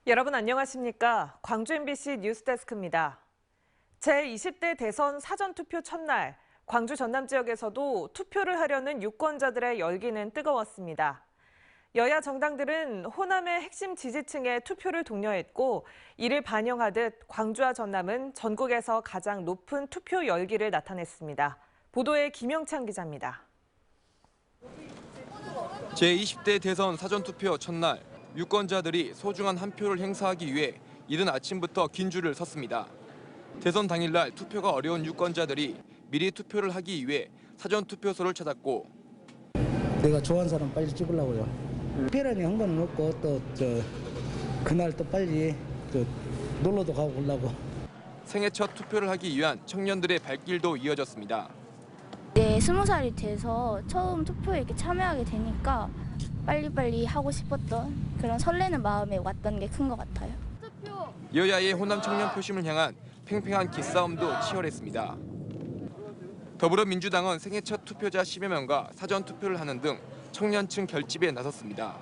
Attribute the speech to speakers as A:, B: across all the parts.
A: 여러분 안녕하십니까? 광주 MBC 뉴스데스크입니다. 제20대 대선 사전투표 첫날, 광주 전남 지역에서도 투표를 하려는 유권자들의 열기는 뜨거웠습니다. 여야 정당들은 호남의 핵심 지지층에 투표를 독려했고, 이를 반영하듯 광주와 전남은 전국에서 가장 높은 투표 열기를 나타냈습니다. 보도에 김영찬 기자입니다.
B: 제20대 대선 사전투표 첫날, 유권자들이 소중한 한 표를 행사하기 위해 이른 아침부터 긴 줄을 섰습니다. 대선 당일날 투표가 어려운 유권자들이 미리 투표를 하기 위해 사전투표소를 찾았고
C: 내가 좋아하는 사람 빨리 찍으려고요. 특별하게 한 건 없고 또 그날 또 빨리 놀러도 가고 오려고.
B: 생애 첫 투표를 하기 위한 청년들의 발길도 이어졌습니다.
D: 네, 20살이 돼서 처음 투표에 이렇게 참여하게 되니까 빨리빨리 하고 싶었던 그런 설레는 마음에 왔던 게 큰 것 같아요.
B: 여야의 호남 청년 표심을 향한 팽팽한 기싸움도 치열했습니다. 더불어민주당은 생애 첫 투표자 10여 명과 사전투표를 하는 등 청년층 결집에 나섰습니다.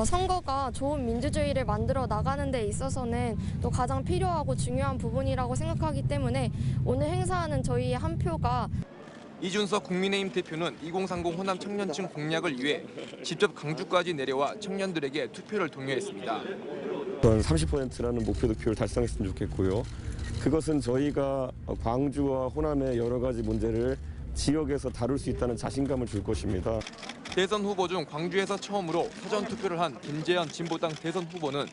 E: 선거가 좋은 민주주의를 만들어 나가는 데 있어서는 또 가장 필요하고 중요한 부분이라고 생각하기 때문에 오늘 행사하는 저희의 한 표가
B: 이준석 국민의힘 대표는 2030 호남 청년층 공략을 위해 직접 광주까지 내려와 청년들에게 투표를 독려했습니다.
F: 30%라는 목표 득표를 달성했으면 좋겠고요. 그것은 저희가 광주와 호남의 여러 가지 문제를 지역에서 다룰 수 있다는 자신감을 줄 것입니다.
B: 대선 후보 중 광주에서 처음으로 사전투표를 한 김재현 진보당 대선 후보는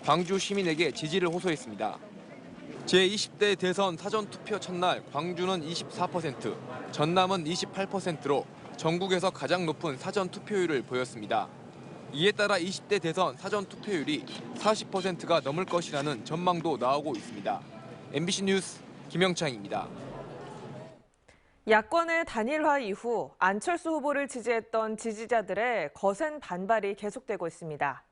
B: 광주 시민에게 지지를 호소했습니다. 제20대 대선 사전투표 첫날 광주는 24%, 전남은 28%로 전국에서 가장 높은 사전투표율을 보였습니다. 이에 따라 20대 대선 사전투표율이 40%가 넘을 것이라는 전망도 나오고 있습니다. MBC 뉴스 김영창입니다.
A: 야권의 단일화 이후 안철수 후보를 지지했던 지지자들의 거센 반발이 계속되고 있습니다.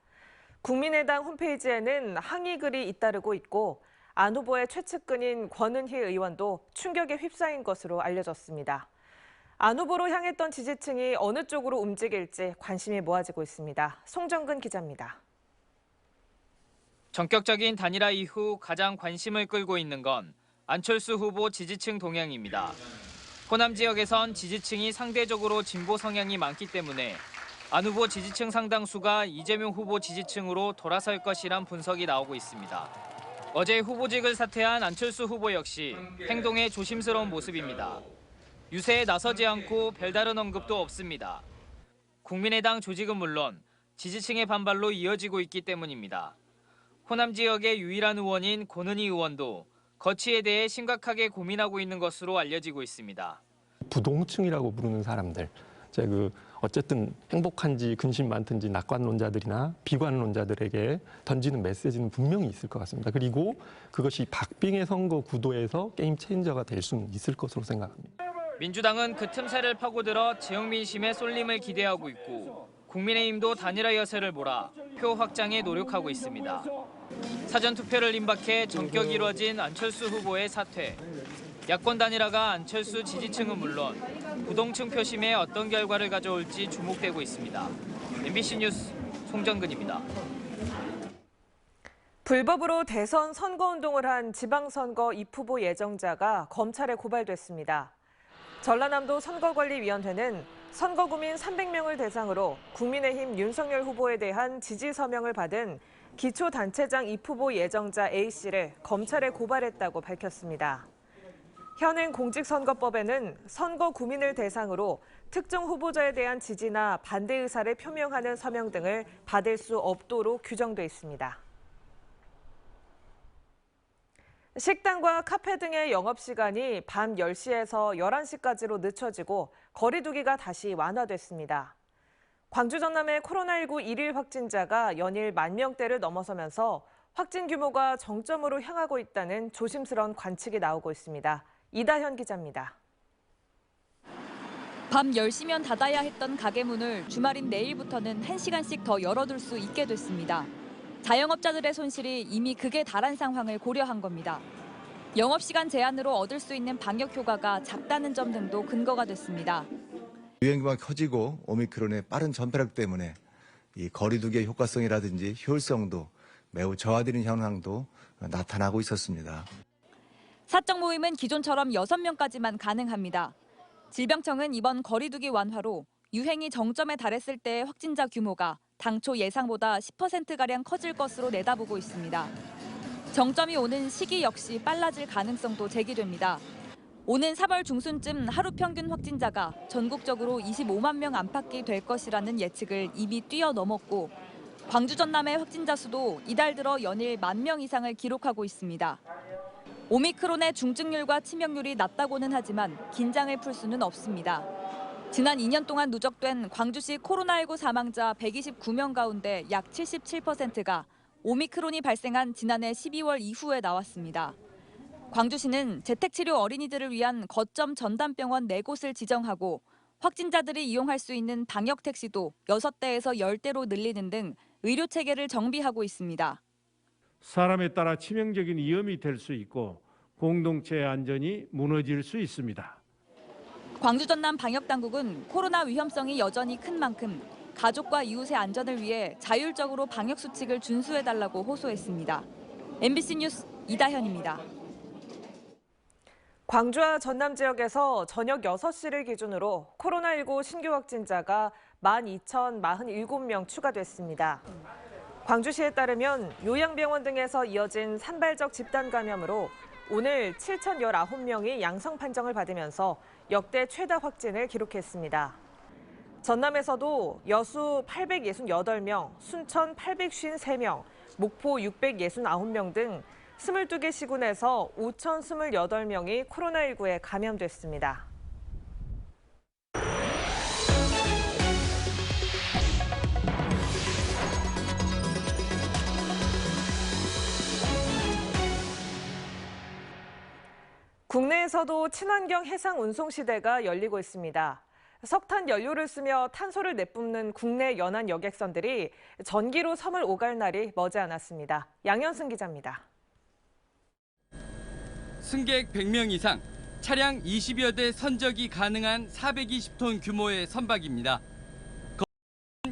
A: 국민의당 홈페이지에는 항의 글이 잇따르고 있고 안 후보의 최측근인 권은희 의원도 충격에 휩싸인 것으로 알려졌습니다. 안 후보로 향했던 지지층이 어느 쪽으로 움직일지 관심이 모아지고 있습니다. 송정근 기자입니다.
G: 전격적인 단일화 이후 가장 관심을 끌고 있는 건 안철수 후보 지지층 동향입니다. 호남 지역에선 지지층이 상대적으로 진보 성향이 많기 때문에 안 후보 지지층 상당수가 이재명 후보 지지층으로 돌아설 것이란 분석이 나오고 있습니다. 어제 후보직을 사퇴한 안철수 후보 역시 행동에 조심스러운 모습입니다. 유세에 나서지 않고 별다른 언급도 없습니다. 국민의당 조직은 물론 지지층의 반발로 이어지고 있기 때문입니다. 호남 지역의 유일한 의원인 권은희 의원도 거취에 대해 심각하게 고민하고 있는 것으로 알려지고 있습니다.
H: 부동층이라고 부르는 사람들, 어쨌든 행복한지 근심 많든지 낙관론자들이나 비관론자들에게 던지는 메시지는 분명히 있을 것 같습니다. 그리고 그것이 박빙의 선거 구도에서 게임 체인저가 될 수는 있을 것으로 생각합니다.
G: 민주당은 그 틈새를 파고들어 지역 민심의 쏠림을 기대하고 있고 국민의힘도 단일화 여세를 몰아 표 확장에 노력하고 있습니다. 사전투표를 임박해 전격 이루어진 안철수 후보의 사퇴. 야권 단일화가 안철수 지지층은 물론 부동층 표심에 어떤 결과를 가져올지 주목되고 있습니다. MBC 뉴스 송정근입니다.
A: 불법으로 대선 선거운동을 한 지방선거 입후보 예정자가 검찰에 고발됐습니다. 전라남도 선거관리위원회는 선거구민 300명을 대상으로 국민의힘 윤석열 후보에 대한 지지 서명을 받은 기초단체장 입후보 예정자 A씨를 검찰에 고발했다고 밝혔습니다. 현행 공직선거법에는 선거구민을 대상으로 특정 후보자에 대한 지지나 반대 의사를 표명하는 서명 등을 받을 수 없도록 규정돼 있습니다. 식당과 카페 등의 영업시간이 밤 10시에서 11시까지로 늦춰지고 거리 두기가 다시 완화됐습니다. 광주 전남의 코로나19 일일 확진자가 연일 10,000명대를 넘어서면서 확진 규모가 정점으로 향하고 있다는 조심스러운 관측이 나오고 있습니다. 이다현 기자입니다.
I: 밤 10시면 닫아야 했던 가게 문을 주말인 내일부터는 1시간씩 더 열어둘 수 있게 됐습니다. 자영업자들의 손실이 이미 극에 달한 상황을 고려한 겁니다. 영업시간 제한으로 얻을 수 있는 방역 효과가 작다는 점 등도 근거가 됐습니다.
J: 유행기만 커지고 오미크론의 빠른 전파력 때문에 이 거리두기의 효과성이라든지 효율성도 매우 저하되는 현상도 나타나고 있었습니다.
I: 사적 모임은 기존처럼 6명까지만 가능합니다. 질병청은 이번 거리두기 완화로 유행이 정점에 달했을 때의 확진자 규모가 당초 예상보다 10%가량 커질 것으로 내다보고 있습니다. 정점이 오는 시기 역시 빨라질 가능성도 제기됩니다. 오는 3월 중순쯤 하루 평균 확진자가 전국적으로 25만 명 안팎이 될 것이라는 예측을 이미 뛰어넘었고 광주 전남의 확진자 수도 이달 들어 연일 10,000명 이상을 기록하고 있습니다. 오미크론의 중증률과 치명률이 낮다고는 하지만 긴장을 풀 수는 없습니다. 지난 2년 동안 누적된 광주시 코로나19 사망자 129명 가운데 약 77%가 오미크론이 발생한 지난해 12월 이후에 나왔습니다. 광주시는 재택치료 어린이들을 위한 거점 전담병원 4곳을 지정하고 확진자들이 이용할 수 있는 방역택시도 6대에서 10대로 늘리는 등 의료체계를 정비하고 있습니다.
K: 사람에 따라 치명적인 위험이 될 수 있고 공동체의 안전이 무너질 수 있습니다.
I: 광주 전남 방역당국은 코로나 위험성이 여전히 큰 만큼 가족과 이웃의 안전을 위해 자율적으로 방역수칙을 준수해달라고 호소했습니다. MBC 뉴스 이다현입니다.
A: 광주와 전남 지역에서 저녁 6시를 기준으로 코로나19 신규 확진자가 12,047명 추가됐습니다. 광주시에 따르면 요양병원 등에서 이어진 산발적 집단 감염으로 오늘 7,019명이 양성 판정을 받으면서 역대 최다 확진을 기록했습니다. 전남에서도 여수 868명, 순천 853명, 목포 669명 등 22개 시군에서 5,028명이 코로나19에 감염됐습니다. 국내에서도 친환경 해상 운송 시대가 열리고 있습니다. 석탄 연료를 쓰며 탄소를 내뿜는 국내 연안 여객선들이 전기로 섬을 오갈 날이 머지않았습니다. 양현승 기자입니다.
L: 승객 100명 이상, 차량 20여 대 선적이 가능한 420톤 규모의 선박입니다.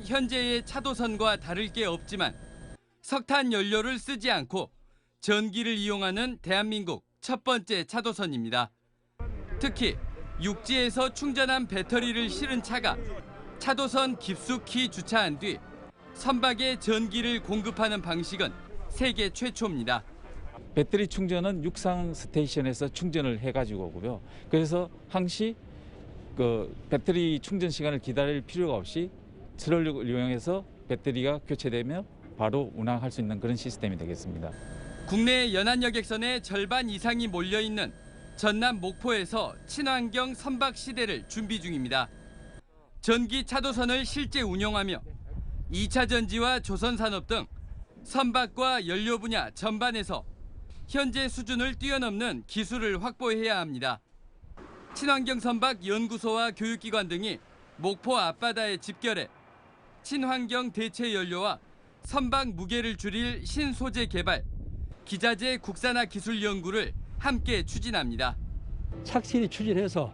L: 현재의 차도선과 다를 게 없지만 석탄 연료를 쓰지 않고 전기를 이용하는 대한민국 첫 번째 차도선입니다. 특히 육지에서 충전한 배터리를 실은 차가 차도선 깊숙이 주차한 뒤 선박에 전기를 공급하는 방식은 세계 최초입니다.
M: 배터리 충전은 육상 스테이션에서 충전을 해가지고 오고요. 그래서 항시 배터리 충전 시간을 기다릴 필요가 없이 트롤을 이용해서 배터리가 교체되며 바로 운항할 수 있는 그런 시스템이 되겠습니다.
L: 국내 연안 여객선의 절반 이상이 몰려있는 전남 목포에서 친환경 선박 시대를 준비 중입니다. 전기 차도선을 실제 운영하며 2차 전지와 조선산업 등 선박과 연료 분야 전반에서 현재 수준을 뛰어넘는 기술을 확보해야 합니다. 친환경 선박 연구소와 교육기관 등이 목포 앞바다에 집결해 친환경 대체 연료와 선박 무게를 줄일 신소재 개발, 기자재 국산화 기술 연구를 함께 추진합니다.
N: 착실히 추진해서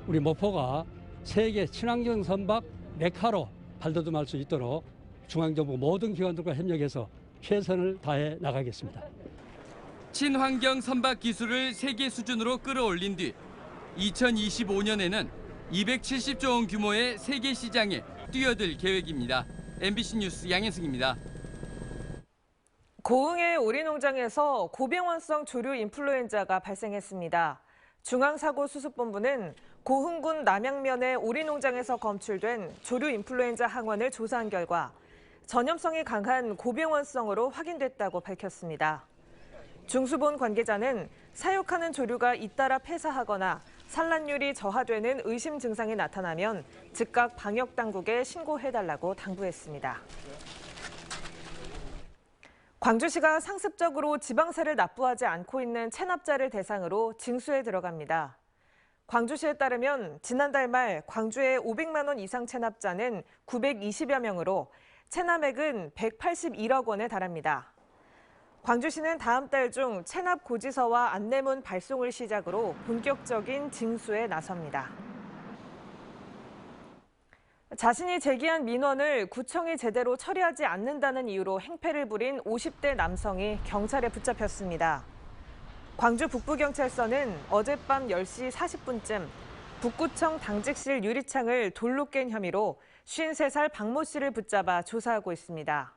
N: 우리 목포가 세계 친환경 선박 메카로 발돋움할 수 있도록 중앙정부 모든 기관들과 협력해서 최선을 다해 나가겠습니다.
L: 친환경 선박 기술을 세계 수준으로 끌어올린 뒤 2025년에는 270조 원 규모의 세계 시장에 뛰어들 계획입니다. MBC 뉴스 양현승입니다.
A: 고흥의 오리농장에서 고병원성 조류 인플루엔자가 발생했습니다. 중앙사고수습본부는 고흥군 남양면의 오리농장에서 검출된 조류 인플루엔자 항원을 조사한 결과 전염성이 강한 고병원성으로 확인됐다고 밝혔습니다. 중수본 관계자는 사육하는 조류가 잇따라 폐사하거나 산란율이 저하되는 의심 증상이 나타나면 즉각 방역당국에 신고해달라고 당부했습니다. 광주시가 상습적으로 지방세를 납부하지 않고 있는 체납자를 대상으로 징수에 들어갑니다. 광주시에 따르면 지난달 말 광주의 500만 원 이상 체납자는 920여 명으로 체납액은 181억 원에 달합니다. 광주시는 다음 달 중 체납 고지서와 안내문 발송을 시작으로 본격적인 징수에 나섭니다. 자신이 제기한 민원을 구청이 제대로 처리하지 않는다는 이유로 행패를 부린 50대 남성이 경찰에 붙잡혔습니다. 광주 북부경찰서는 어젯밤 10시 40분쯤 북구청 당직실 유리창을 돌로 깬 혐의로 53살 박모 씨를 붙잡아 조사하고 있습니다.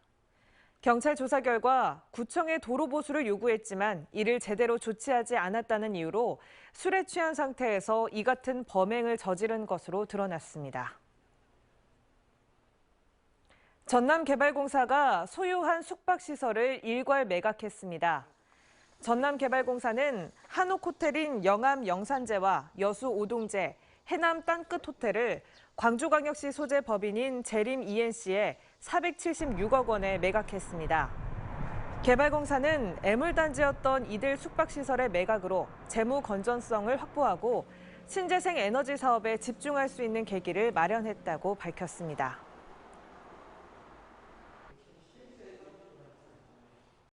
A: 경찰 조사 결과 구청에 도로 보수를 요구했지만 이를 제대로 조치하지 않았다는 이유로 술에 취한 상태에서 이 같은 범행을 저지른 것으로 드러났습니다. 전남개발공사가 소유한 숙박시설을 일괄 매각했습니다. 전남개발공사는 한옥호텔인 영암 영산제와 여수 오동제, 해남 땅끝호텔을 광주광역시 소재 법인인 재림 ENC에 476억 원에 매각했습니다. 개발공사는 애물단지였던 이들 숙박시설의 매각으로 재무 건전성을 확보하고 신재생 에너지 사업에 집중할 수 있는 계기를 마련했다고 밝혔습니다.